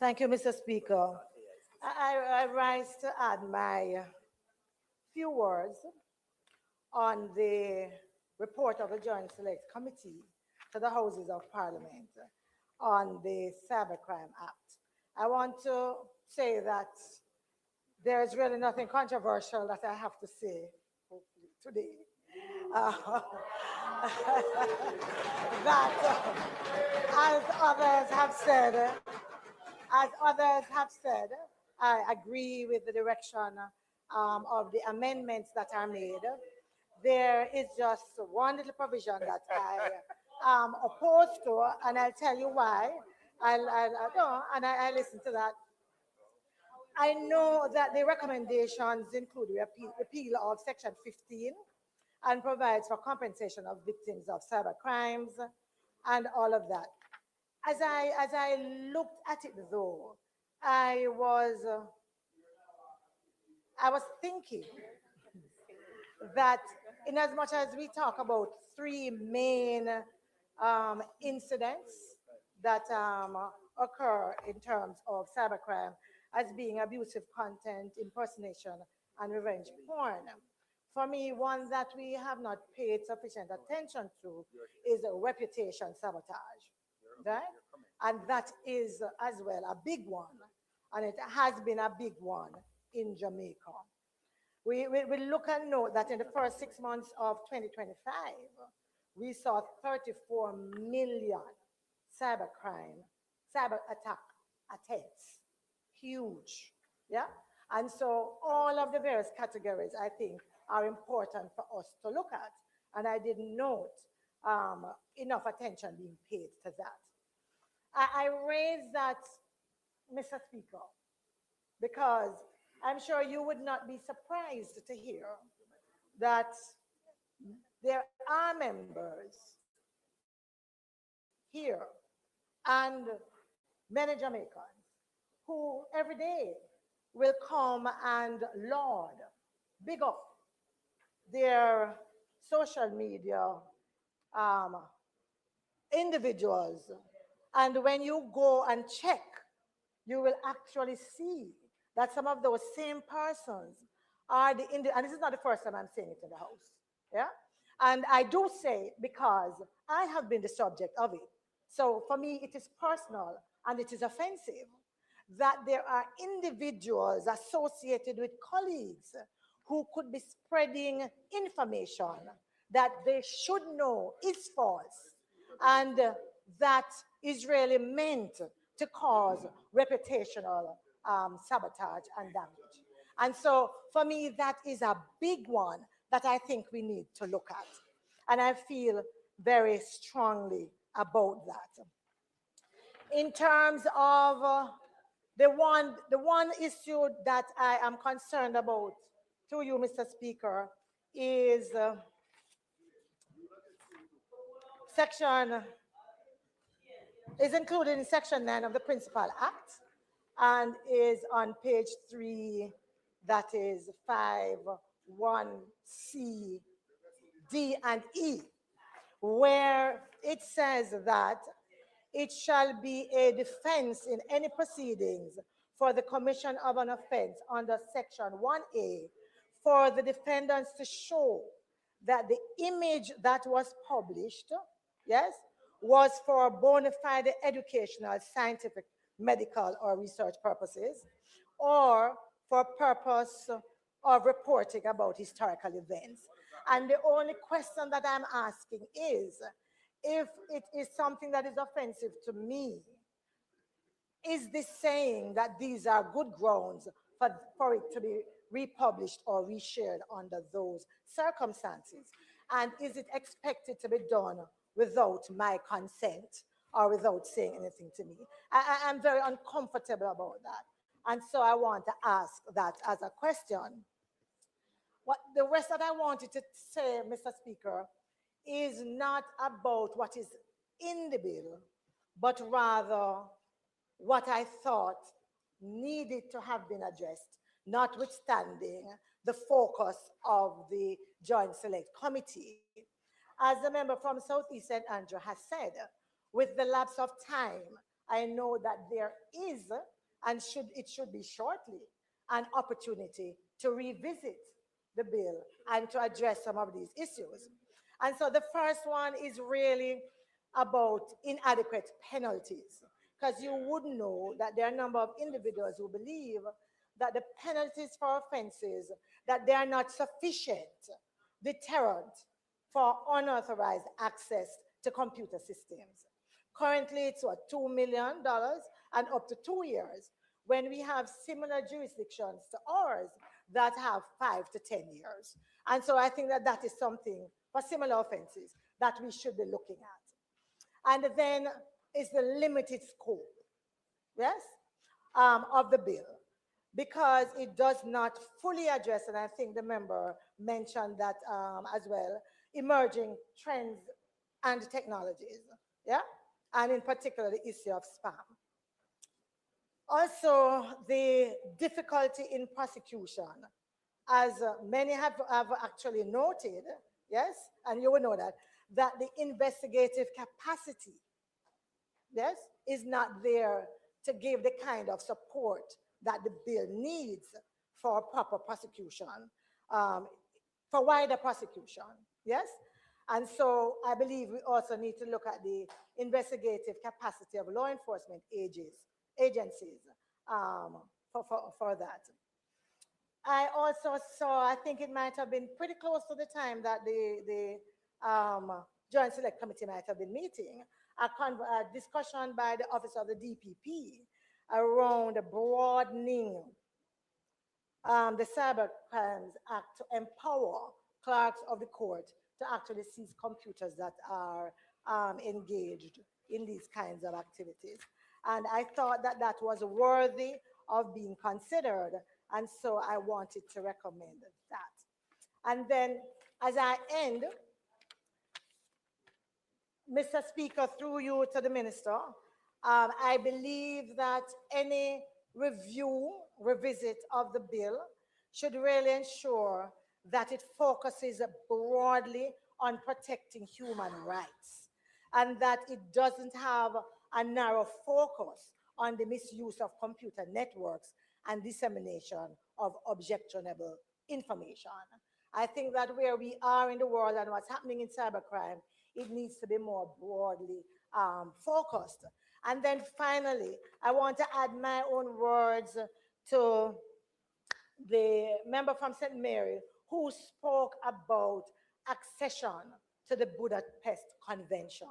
Thank you, Mr. Speaker. I rise to add my few words on the report of the Joint Select Committee to the Houses of Parliament on the Cybercrime Act. I want to say that there's really nothing controversial that I have to say, hopefully, today. Uh, that, as others have said, I agree with the direction of the amendments that are made. There is just one little provision that I am opposed to, and I'll tell you why. No, and I listen to that. I know that the recommendations include repeal of Section 15 and provides for compensation of victims of cyber crimes and all of that. As I looked at it though, I was uh, I was thinking that in as much as we talk about three main incidents that occur in terms of cybercrime as being abusive content, impersonation, and revenge porn. For me, one that we have not paid sufficient attention to is reputation sabotage, right? And that is as well a big one, and it has been a big one in Jamaica. We look and note that in the first 6 months of 2025, we saw 34 million cybercrime, cyber attack attempts. Huge. Yeah? And so all of the various categories, I think, are important for us to look at. And I did note enough attention being paid to that. I raise that, Mr. Speaker, because I'm sure you would not be surprised to hear that there are members here and many Jamaicans who every day will come and laud, big up their social media um, individuals. And when you go and check, you will actually see that some of those same persons are and this is not the first time I'm saying it in the house. Yeah? And I do say it because I have been the subject of it. So for me, it is personal and it is offensive that there are individuals associated with colleagues who could be spreading information that they should know is false and that is really meant to cause reputational sabotage and damage. And so for me, that is a big one that I think we need to look at. And I feel very strongly about that. In terms of the one issue that I am concerned about to you, Mr. Speaker, is section is included in section 9 of the Principal Act and is on page 3, that is 5, 1C, D, and E, where it says that it shall be a defense in any proceedings for the commission of an offense under section 1A for the defendants to show that the image that was published, yes, was for bona fide educational, scientific, medical, or research purposes, or for purpose of reporting about historical events. And the only question that I'm asking is, if it is something that is offensive to me, is this saying that these are good grounds for it to be republished or reshared under those circumstances? And is it expected to be done without my consent or without saying anything to me? I'm very uncomfortable about that. And so I want to ask that as a question. What the rest that I wanted to say, Mr. Speaker, is not about what is in the bill, but rather what I thought needed to have been addressed, notwithstanding the focus of the Joint Select Committee. As the member from Southeast St. Andrew has said, with the lapse of time I know that there is, and it should be shortly, an opportunity to revisit the bill and to address some of these issues. And so the first one is really about inadequate penalties, because you would know that there are a number of individuals who believe that the penalties for offenses, that they are not sufficient deterrent for unauthorized access to computer systems. Currently, it's what, $2 million and up to 2 years, when we have similar jurisdictions to ours that have 5 to 10 years. And so I think that that is something for similar offenses that we should be looking at. And then is the limited scope, yes, of the bill, because it does not fully address, and I think the member mentioned that as well, emerging trends and technologies, yeah, and in particular the issue of spam. Also, the difficulty in prosecution, as many have actually noted, yes, and you will know that the investigative capacity, yes, is not there to give the kind of support that the bill needs for proper prosecution, um, for wider prosecution, yes? And so I believe we also need to look at the investigative capacity of law enforcement agencies for that. I also saw, I think it might have been pretty close to the time that the Joint Select Committee might have been meeting, a discussion by the Office of the DPP around broadening the Cyber Crimes Act to empower clerks of the court to actually seize computers that are engaged in these kinds of activities. And I thought that that was worthy of being considered, and so I wanted to recommend that. And then, as I end, Mr. Speaker, through you to the Minister, I believe that any revisit of the bill should really ensure that it focuses broadly on protecting human rights, and that it doesn't have a narrow focus on the misuse of computer networks and dissemination of objectionable information. I think that where we are in the world and what's happening in cybercrime, it needs to be more broadly focused. And then finally, I want to add my own words to the member from St. Mary who spoke about accession to the Budapest Convention.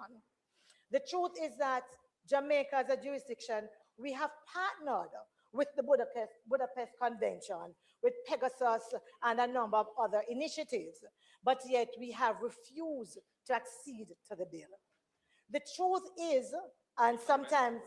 The truth is that Jamaica as a jurisdiction, we have partnered with the Budapest Convention, with Pegasus and a number of other initiatives, but yet we have refused to accede to the bill. The truth is, and sometimes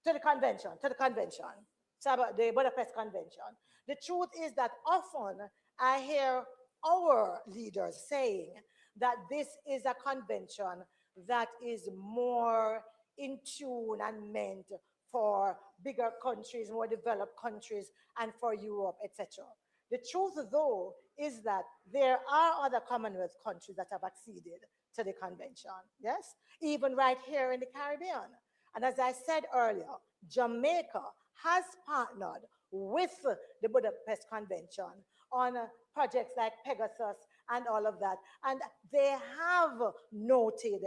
to the convention, the Budapest Convention. The truth is that often I hear our leaders saying that this is a convention that is more in tune and meant for bigger countries, more developed countries, and for Europe, etc. The truth, though, is that there are other Commonwealth countries that have acceded to the convention, yes? Even right here in the Caribbean. And as I said earlier, Jamaica has partnered with the Budapest Convention on projects like Pegasus and all of that. And they have noted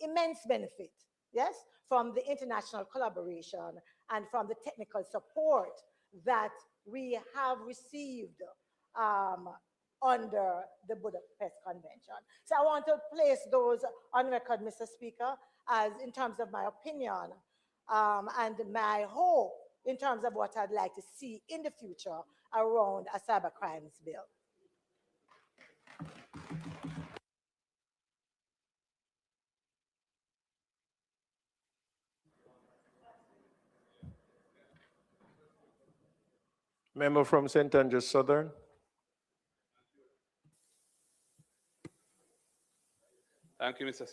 immense benefit, yes, from the international collaboration and from the technical support that we have received under the Budapest Convention. So I want to place those on record, Mr. Speaker, as in terms of my opinion and my hope in terms of what I'd like to see in the future around a cyber crimes bill. Member from St. Andrews Southern. Thank you, Mr.